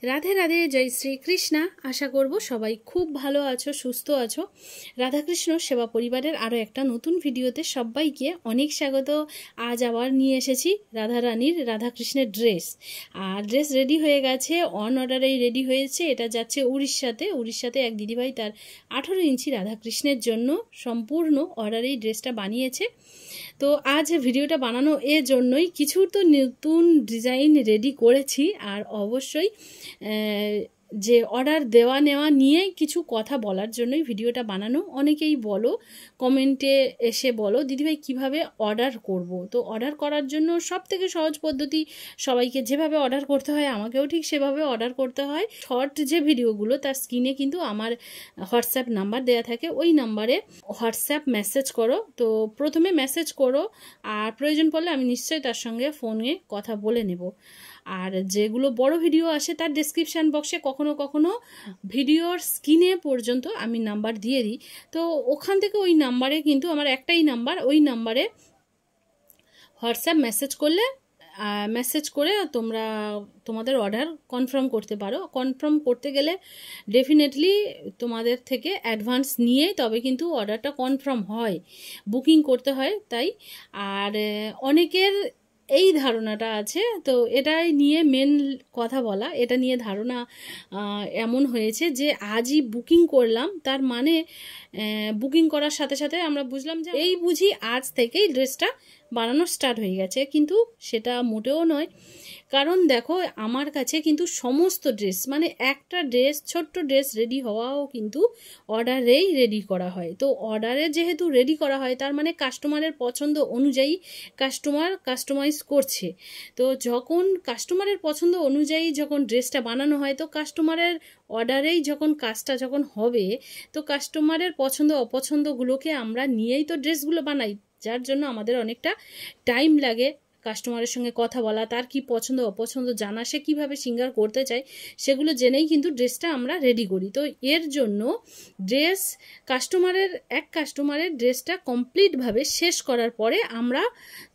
রাধে রাধে, জয় শ্রীকৃষ্ণা। আশা করব সবাই খুব ভালো আছো, সুস্থ আছো। রাধাকৃষ্ণ সেবা পরিবারের আরও একটা নতুন ভিডিওতে সবাইকে অনেক স্বাগত। আজ আবার নিয়ে এসেছি রাধারানীর রাধাকৃষ্ণের ড্রেস। আর ড্রেস রেডি হয়ে গেছে, অন অর্ডারেই রেডি হয়েছে। এটা যাচ্ছে উড়িষ্যাতে এক দিদিভাই তার 18 ইঞ্চি রাধাকৃষ্ণের জন্য সম্পূর্ণ অর্ডারেই ড্রেসটা বানিয়েছে। তো আজ ভিডিওটা বানানো এর জন্যই কিছু তো নতুন ডিজাইন রেডি করেছি, আর অবশ্যই যে অর্ডার দেওয়া নেওয়া নিয়েই কিছু কথা বলার জন্যই ভিডিওটা বানানো। অনেকেই বলো, কমেন্টে এসে বলো দিদিভাই কিভাবে অর্ডার করব। তো অর্ডার করার জন্য সব থেকে সহজ পদ্ধতি, সবাইকে যেভাবে অর্ডার করতে হয় আমাকেও ঠিক সেভাবে অর্ডার করতে হয়। শর্ট যে ভিডিওগুলো তার স্ক্রিনে কিন্তু আমার হোয়াটসঅ্যাপ নাম্বার দেওয়া থাকে, ওই নাম্বারে হোয়াটসঅ্যাপ মেসেজ করো। তো প্রথমে মেসেজ করো, আর প্রয়োজন পড়লে আমি নিশ্চয়ই তার সঙ্গে ফোনে কথা বলে নেব। আর যেগুলো বড় ভিডিও আসে তার ডেসক্রিপশান বক্সে কখনো কখনো ভিডিওর স্ক্রিনে পর্যন্ত আমি নাম্বার দিয়ে দিই। তো ওখান থেকে ওই নাম্বারে কিন্তু আমার একটাই নাম্বার, ওই নাম্বারে হোয়াটসঅ্যাপ মেসেজ করে তোমরা তোমাদের অর্ডার কনফার্ম করতে পারো। কনফার্ম করতে গেলে ডেফিনেটলি তোমাদের থেকে অ্যাডভান্স নিয়েই তবে কিন্তু অর্ডারটা কনফার্ম হয়, বুকিং করতে হয় তাই। আর অনেকের এই ধারণাটা আছে, তো এটাই নিয়ে মেন কথা বলা। এটা নিয়ে ধারণা এমন হয়েছে যে আজই বুকিং করলাম, তার মানে বুকিং করার সাথে সাথে আমরা বুঝলাম যে এই বুঝি আজ থেকেই ড্রেসটা বানানো স্টার্ট হয়ে গেছে, কিন্তু সেটা মোটেও নয়। কারণ দেখো, আমার কাছে কিন্তু সমস্ত ড্রেস, মানে একটা ড্রেস, ছোট্ট ড্রেস রেডি হওয়াও কিন্তু অর্ডারেই রেডি করা হয়। তো অর্ডারে যেহেতু রেডি করা হয়, তার মানে কাস্টমারের পছন্দ অনুযায়ী কাস্টমাইজ করছে। তো যখন কাস্টমারের পছন্দ অনুযায়ী যখন ড্রেসটা বানানো হয়, তো কাস্টমারের অর্ডারেই যখন কাজটা যখন হবে, তো কাস্টমারের পছন্দ অপছন্দগুলোকে আমরা নিয়েই তো ড্রেসগুলো বানাই, যার জন্য আমাদের অনেকটা টাইম লাগে কাস্টমারের সঙ্গে কথা বলা, তার কি পছন্দ অপছন্দ জানা, সে কীভাবে সিঙ্গার করতে চায় সেগুলো জেনেই কিন্তু ড্রেসটা আমরা রেডি করি। তো এর জন্য কাস্টমারের ড্রেসটা কমপ্লিটভাবে শেষ করার পরে আমরা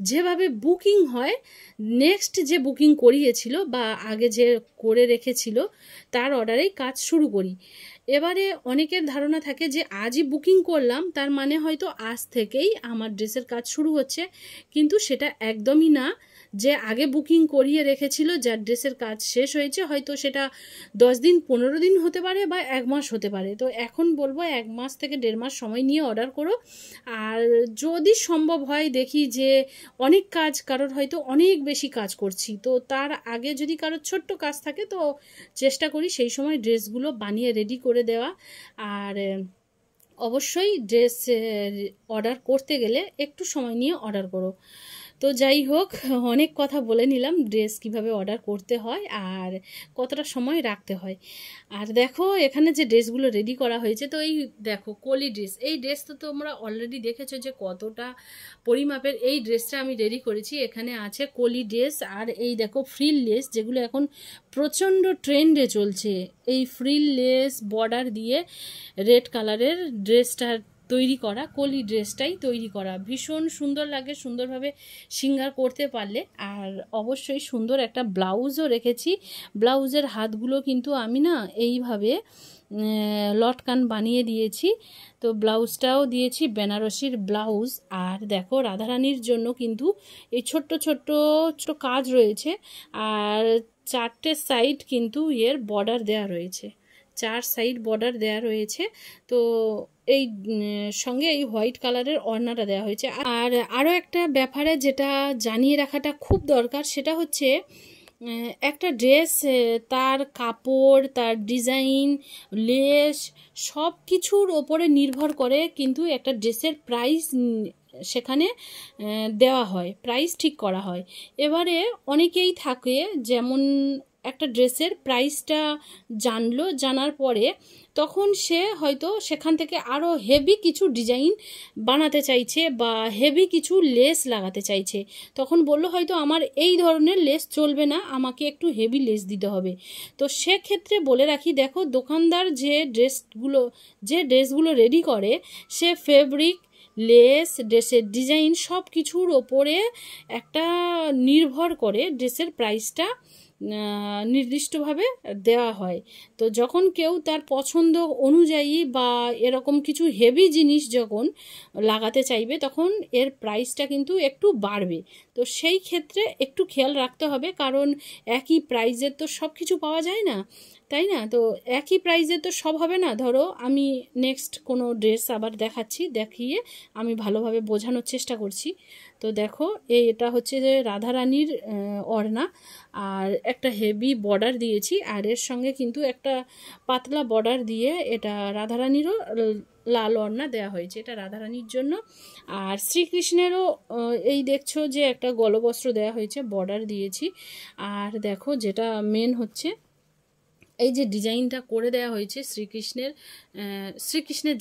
যেভাবে বুকিং হয়, নেক্সট যে বুকিং করিয়েছিল বা আগে যে করে রেখেছিল তার অর্ডারেই কাজ শুরু করি। এবারে অনেকের ধারণা থাকে যে আজই বুকিং করলাম, তার মানে হয়তো আজ থেকেই আমার ড্রেসের কাজ শুরু হচ্ছে, কিন্তু সেটা একদমই না। যে আগে বুকিং করিয়ে রেখেছিল, যার ড্রেসের কাজ শেষ হয়েছে, হয়তো সেটা 10 দিন 15 দিন হতে পারে বা 1 মাস হতে পারে। তো এখন বলবো 1 মাস থেকে 1.5 মাস সময় নিয়ে অর্ডার করো। আর যদি সম্ভব হয়, দেখি যে অনেক কাজ, কারোর হয়তো অনেক বেশি কাজ করছি, তো তার আগে যদি কারোর ছোট্ট কাজ থাকে, তো চেষ্টা করি সেই সময় ড্রেসগুলো বানিয়ে রেডি করে দেওয়া। আর অবশ্যই ড্রেস অর্ডার করতে গেলে একটু সময় নিয়ে অর্ডার করো। তো যাই হোক, অনেক কথা বলে নিলাম ড্রেস কিভাবে অর্ডার করতে হয় আর কতটা সময় রাখতে হয়। আর দেখো এখানে যে ড্রেসগুলো রেডি করা হয়েছে, তো এই দেখো কলি ড্রেস। এই ড্রেস তো তোমরা অলরেডি দেখেছো যে কতটা পরিমাপের এই ড্রেসটা আমি রেডি করেছি। এখানে আছে কলি ড্রেস, আর এই দেখো ফ্রিল লেস, যেগুলো এখন প্রচণ্ড ট্রেন্ডে চলছে। এই ফ্রিল লেস বর্ডার দিয়ে রেড কালারের ড্রেসটা তৈরি করা, কলি ড্রেসটাই তৈরি করা, ভীষণ সুন্দর লাগে সুন্দরভাবে সিঙ্গার করতে পারলে। আর অবশ্যই সুন্দর একটা ব্লাউজও রেখেছি। ব্লাউজের হাতগুলো কিন্তু আমি না এইভাবে লটকান বানিয়ে দিয়েছি। তো ব্লাউজটাও দিয়েছি বেনারসির ব্লাউজ। আর দেখো রাধারানীর জন্য কিন্তু এই ছোট্ট ছোট্ট কাজ রয়েছে, আর 4টে সাইড কিন্তু এর বর্ডার দেওয়া রয়েছে, 4 সাইড বর্ডার দেওয়া রয়েছে। তো এই সঙ্গে এই হোয়াইট কালারের ওড়নাটা দেওয়া হয়েছে। আর আরও একটা ব্যাপারে যেটা জানিয়ে রাখাটা খুব দরকার, সেটা হচ্ছে একটা ড্রেস, তার কাপড়, তার ডিজাইন, লেস, সব কিছুর ওপরে নির্ভর করে কিন্তু একটা ড্রেসের প্রাইস সেখানে দেওয়া হয়, প্রাইস ঠিক করা হয়। এবারে অনেকেই থাকে, যেমন একটা ড্রেসের প্রাইসটা জানার পরে তখন সে হয়তো সেখান থেকে আরও হেভি কিছু ডিজাইন বানাতে চাইছে বা হেভি কিছু লেস লাগাতে চাইছে। তখন বললো হয়তো আমার এই ধরনের লেস চলবে না, আমাকে একটু হেভি লেস দিতে হবে। তো সেক্ষেত্রে বলে রাখি, দেখো দোকানদার যে ড্রেসগুলো রেডি করে, সে ফেব্রিক, লেস, ড্রেসের ডিজাইন সব কিছুর ওপরে একটা নির্ভর করে ড্রেসের প্রাইসটা নির্দিষ্টভাবে দেওয়া হয়। তো যখন কেউ তার পছন্দ অনুযায়ী বা এরকম কিছু হেভি জিনিস যখন লাগাতে চাইবে তখন এর প্রাইসটা কিন্তু একটু বাড়বে। তো সেই ক্ষেত্রে একটু খেয়াল রাখতে হবে, কারণ একই প্রাইজের তো সব কিছু পাওয়া যায় না, তাই না? তো একই প্রাইজে তো সব হবে না। ধরো আমি নেক্সট কোনো ড্রেস আবার দেখাচ্ছি, দেখিয়ে আমি ভালোভাবে বোঝানোর চেষ্টা করছি। তো দেখো এটা হচ্ছে যে রাধারানীর ওড়না, আর একটা হেভি বর্ডার দিয়েছি, আর এর সঙ্গে কিন্তু একটা পাতলা বর্ডার দিয়ে এটা রাধারানীরও লাল ওড়না দেওয়া হয়েছে, এটা রাধারানীর জন্য। আর শ্রীকৃষ্ণেরও এই দেখছো যে একটা গলবস্ত্র দেওয়া হয়েছে, বর্ডার দিয়েছি। আর দেখো যেটা মেন হচ্ছে এই যে ডিজাইনটা করে দেওয়া হয়েছে শ্রীকৃষ্ণের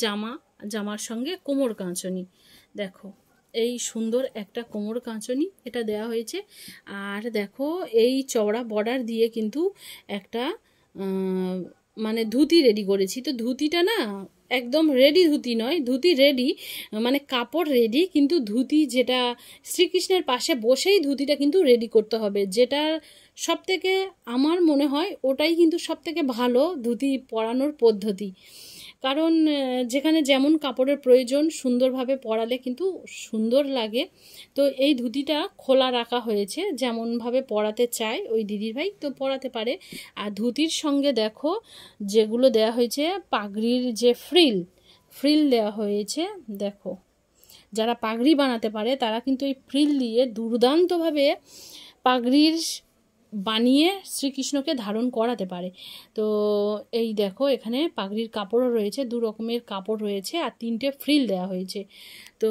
জামার সঙ্গে কোমর কাঁচনি, দেখো এই সুন্দর একটা কোমর কাঁচনি এটা দেওয়া হয়েছে। আর দেখো এই চওড়া বর্ডার দিয়ে কিন্তু একটা মানে ধুতি রেডি করেছি। তো ধুতিটা না একদম রেডি ধুতি নয়, ধুতি রেডি মানে কাপড় রেডি, কিন্তু ধুতি যেটা শ্রীকৃষ্ণের পাশে বসেই ধুতিটা কিন্তু রেডি করতে হবে, যেটা সব থেকে আমার মনে হয় ওটাই কিন্তু সব থেকে ভালো ধুতি পরানোর পদ্ধতি। কারণ যেখানে যেমন কাপড়ের প্রয়োজন সুন্দরভাবে পরালে কিন্তু সুন্দর লাগে। তো এই ধুতিটা খোলা রাখা হয়েছে, যেমনভাবে পরাতে চায় ওই দিদির ভাই তো পরাতে পারে। আর ধুতির সঙ্গে দেখো যেগুলো দেওয়া হয়েছে পাগড়ির যে ফ্রিল দেওয়া হয়েছে, দেখো যারা পাগড়ি বানাতে পারে তারা কিন্তু এই ফ্রিল দিয়ে দুর্দান্তভাবে পাগড়ির বানিয়ে শ্রীকৃষ্ণকে ধারণ করাতে পারে। তো এই দেখো এখানে পাগড়ির কাপড়ও রয়েছে, দু রকমের কাপড় রয়েছে, আর 3টে ফ্রিল দেওয়া হয়েছে। তো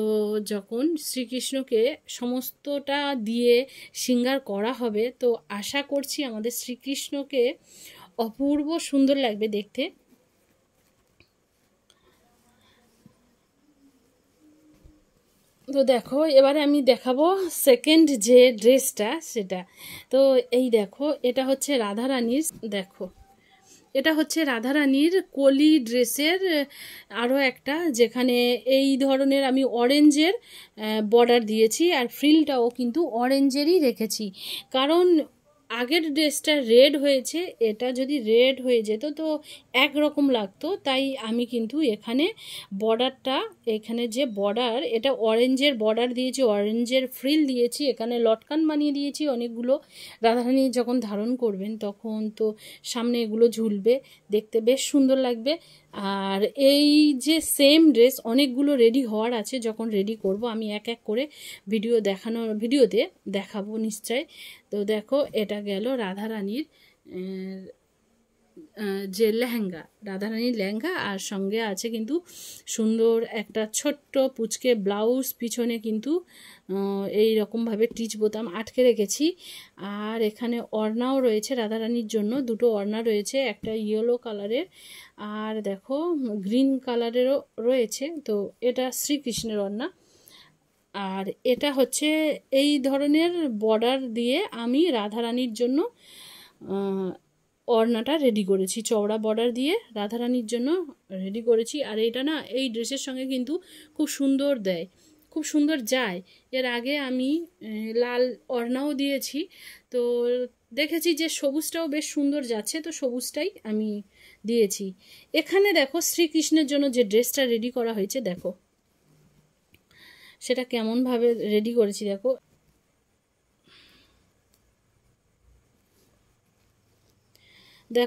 যখন শ্রীকৃষ্ণকে সমস্তটা দিয়ে শৃঙ্গার করা হবে, তো আশা করছি আমাদের শ্রীকৃষ্ণকে অপূর্ব সুন্দর লাগবে দেখতে। তো দেখো এবারে আমি দেখাবো সেকেন্ড যে ড্রেসটা সেটা। তো এই দেখো এটা হচ্ছে রাধারানীর, দেখো এটা হচ্ছে রাধারানীর কলি ড্রেসের আরও একটা, যেখানে এই ধরনের আমি অরেঞ্জের বর্ডার দিয়েছি, আর ফ্রিলটাও কিন্তু অরেঞ্জেরই রেখেছি। কারণ আগের ড্রেসটা রেড হয়েছে, এটা যদি রেড হয়ে যেত তো একরকম লাগতো, তাই আমি কিন্তু এখানে বর্ডারটা, এখানে যে বর্ডার এটা অরেঞ্জের বর্ডার দিয়েছি, অরেঞ্জের ফ্রিল দিয়েছি, এখানে লটকান বানিয়ে দিয়েছি অনেকগুলো। রাধারানী যখন ধারণ করবেন তখন তো সামনে এগুলো ঝুলবে, দেখতে বেশ সুন্দর লাগবে। আর এই যে সেম ড্রেস অনেকগুলো রেডি হওয়ার আছে, যখন রেডি করব আমি এক এক করে ভিডিওতে দেখাবো নিশ্চয়। তো দেখো এটা গেল রাধারানীর যে লেহেঙ্গা, রাধারানীর লেহেঙ্গা, আর সঙ্গে আছে কিন্তু সুন্দর একটা ছোট্ট পুচকে ব্লাউজ, পিছনে কিন্তু এই রকমভাবে টিচ বোতাম আটকে রেখেছি। আর এখানে ওড়নাও রয়েছে রাধারানীর জন্য, দুটো ওড়না রয়েছে, একটা ইয়েলো কালারের আর দেখো গ্রিন কালারেরও রয়েছে। তো এটা শ্রীকৃষ্ণের ওড়না, আর এটা হচ্ছে এই ধরনের বর্ডার দিয়ে আমি রাধারানীর জন্য ওড়নাটা রেডি করেছি, চওড়া বর্ডার দিয়ে রাধারানীর জন্য রেডি করেছি। আর এটা না এই ড্রেসের সঙ্গে কিন্তু খুব সুন্দর দেয়, খুব সুন্দর যায়। এর আগে আমি লাল ওড়নাও দিয়েছি, তো দেখেছি যে সবুজটাও বেশ সুন্দর যাচ্ছে, তো সবুজটাই আমি দিয়েছি। এখানে দেখো শ্রীকৃষ্ণের জন্য যে ড্রেসটা রেডি করা হয়েছে, দেখো সেটা কেমনভাবে রেডি করেছি। দেখো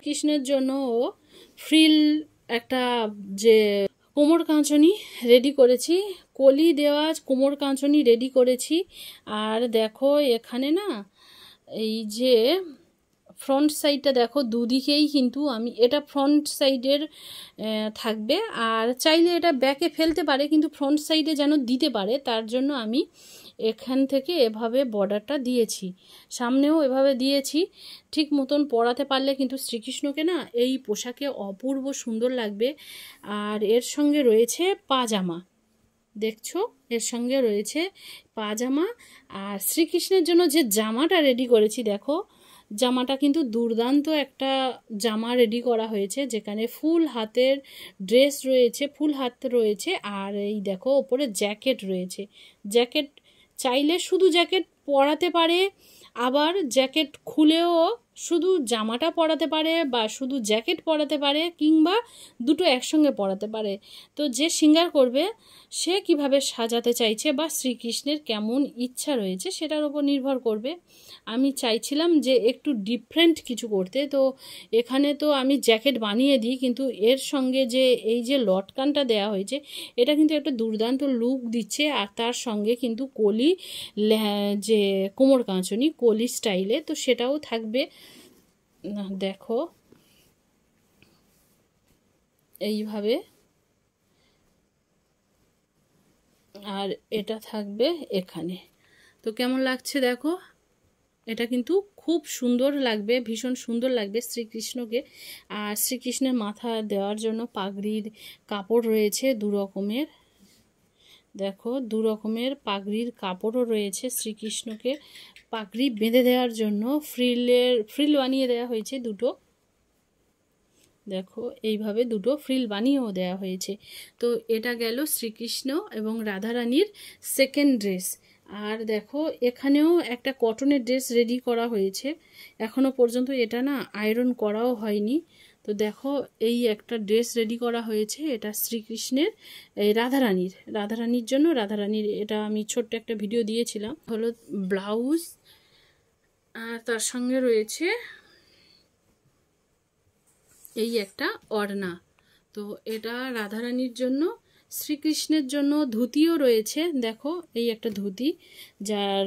কৃষ্ণের জন্য ফ্রিল একটা যে কোমর কাঁচনি রেডি করেছি, কলি দেওয়া কোমর কাঁচনি রেডি করেছি। আর দেখো এখানে না এই যে ফ্রন্ট সাইডটা দেখো দুদিকেই কিন্তু আমি এটা ফ্রন্ট সাইডের থাকবে, আর চাইলে এটা ব্যাকে ফেলতে পারে, কিন্তু ফ্রন্ট সাইডে যেন দিতে পারে তার জন্য আমি এখান থেকে এভাবে বর্ডারটা দিয়েছি, সামনেও এভাবে দিয়েছি। ঠিক মতন পরাতে পারলে কিন্তু শ্রীকৃষ্ণকে না এই পোশাকে অপূর্ব সুন্দর লাগবে। আর এর সঙ্গে রয়েছে পাজামা, দেখছো এর সঙ্গে রয়েছে পাজামা। আর শ্রীকৃষ্ণের জন্য যে জামাটা রেডি করেছি, দেখো জামাটা কিন্তু দুর্দান্ত একটা জামা রেডি করা হয়েছে, যেখানে ফুল হাতের ড্রেস রয়েছে, ফুল হাত রয়েছে, আর এই দেখো ওপরে জ্যাকেট রয়েছে। জ্যাকেট চাইলে শুধু জ্যাকেট পরাতে পারে, আবার জ্যাকেট খুলেও শুধু জামাটা পরাতে পারে বা শুধু জ্যাকেট পরাতে পারে কিংবা দুটো একসঙ্গে পরাতে পারে। তো যে সিঙ্গার করবে সে কিভাবে সাজাতে চাইছে বা শ্রীকৃষ্ণের কেমন ইচ্ছা রয়েছে সেটার উপর নির্ভর করবে। আমি চাইছিলাম যে একটু ডিফারেন্ট কিছু করতে, তো এখানে তো আমি জ্যাকেট বানিয়ে দিই, কিন্তু এর সঙ্গে যে এই যে লটকানটা দেওয়া হয়েছে এটা কিন্তু একটা দুর্দান্ত লুক দিচ্ছে। আর তার সঙ্গে কিন্তু কলি যে কোমর কাঁচনি কলি স্টাইলে, তো সেটাও থাকবে। দেখো এইভাবে, আর এটা থাকবে এখানে। তো কেমন লাগছে দেখো, এটা কিন্তু খুব সুন্দর লাগবে, ভীষণ সুন্দর লাগবে শ্রীকৃষ্ণকে। আর শ্রীকৃষ্ণের মাথা দেওয়ার জন্য পাগড়ির কাপড় রয়েছে দু রকমের, দেখো দু রকমের পাগড়ির কাপড়ও রয়েছে। শ্রীকৃষ্ণকে পাগড়ি বেঁধে দেওয়ার জন্য ফ্রিল বানিয়ে দেওয়া হয়েছে দুটো, দেখো এইভাবে দুটো ফ্রিল বানিয়েও দেওয়া হয়েছে। তো এটা গেল শ্রীকৃষ্ণ এবং রাধারানীর সেকেন্ড ড্রেস। আর দেখো এখানেও একটা কটনের ড্রেস রেডি করা হয়েছে, এখনো পর্যন্ত এটা না আয়রন করাও হয়নি। তো দেখো এই একটা ড্রেস রেডি করা হয়েছে, এটা শ্রীকৃষ্ণের এই রাধারানীর জন্য। রাধারানীর এটা আমি ছোট্ট একটা ভিডিও দিয়েছিলাম, হলো ব্লাউজ আর তার সঙ্গে রয়েছে এই একটা ওড়না। তো এটা রাধারানীর জন্য। শ্রীকৃষ্ণের জন্য ধুতিও রয়েছে, দেখো এই একটা ধুতি যার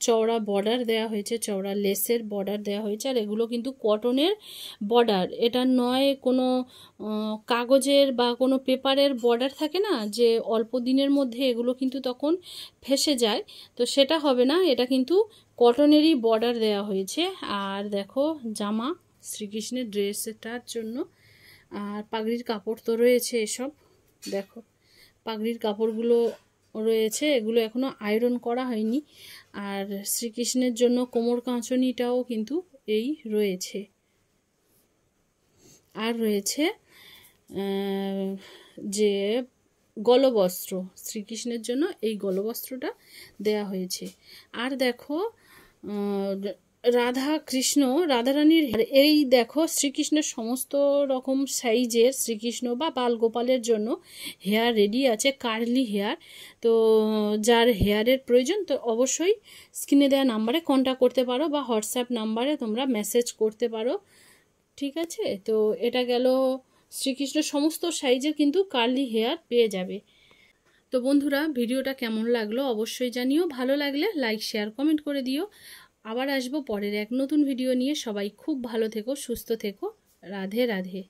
চওড়া বর্ডার দেওয়া হয়েছে, চওড়া লেসের বর্ডার দেওয়া হয়েছে। আর এগুলো কিন্তু কটনের বর্ডার, এটা নয় কোনো কাগজের বা কোনো পেপারের বর্ডার থাকে না যে অল্প দিনের মধ্যে এগুলো কিন্তু তখন ফেসে যায়, তো সেটা হবে না, এটা কিন্তু কটনেরই বর্ডার দেওয়া হয়েছে। আর দেখো জামা শ্রীকৃষ্ণের ড্রেসটার জন্য। আর পাগড়ির কাপড় তো রয়েছে এসব, দেখো পাগড়ির কাপড়গুলো রয়েছে, এগুলো এখনো আয়রন করা হয়নি। আর শ্রীকৃষ্ণের জন্য কোমর কাঁচনিটাও কিন্তু এই রয়েছে। আর রয়েছে যে গলবস্ত্র, শ্রীকৃষ্ণের জন্য এই গলবস্ত্রটা দেয়া হয়েছে। আর দেখো রাধারানীর এই দেখো শ্রীকৃষ্ণের সমস্ত রকম সাইজের শ্রীকৃষ্ণ বা বালগোপালের জন্য হেয়ার রেডি আছে, কার্লি হেয়ার। তো যার হেয়ারের প্রয়োজন তো অবশ্যই স্ক্রিনে দেওয়া নাম্বারে কন্ট্যাক্ট করতে পারো বা হোয়াটসঅ্যাপ নাম্বারে তোমরা মেসেজ করতে পারো, ঠিক আছে। তো এটা গেল শ্রীকৃষ্ণের সমস্ত সাইজের কিন্তু কার্লি হেয়ার পেয়ে যাবে। তো বন্ধুরা ভিডিওটা কেমন লাগলো অবশ্যই জানিও, ভালো লাগলে লাইক শেয়ার কমেন্ট করে দিও। আবার আসবো পরের এক নতুন ভিডিও নিয়ে। সবাই খুব ভালো থেকো, সুস্থ থেকো। রাধে রাধে।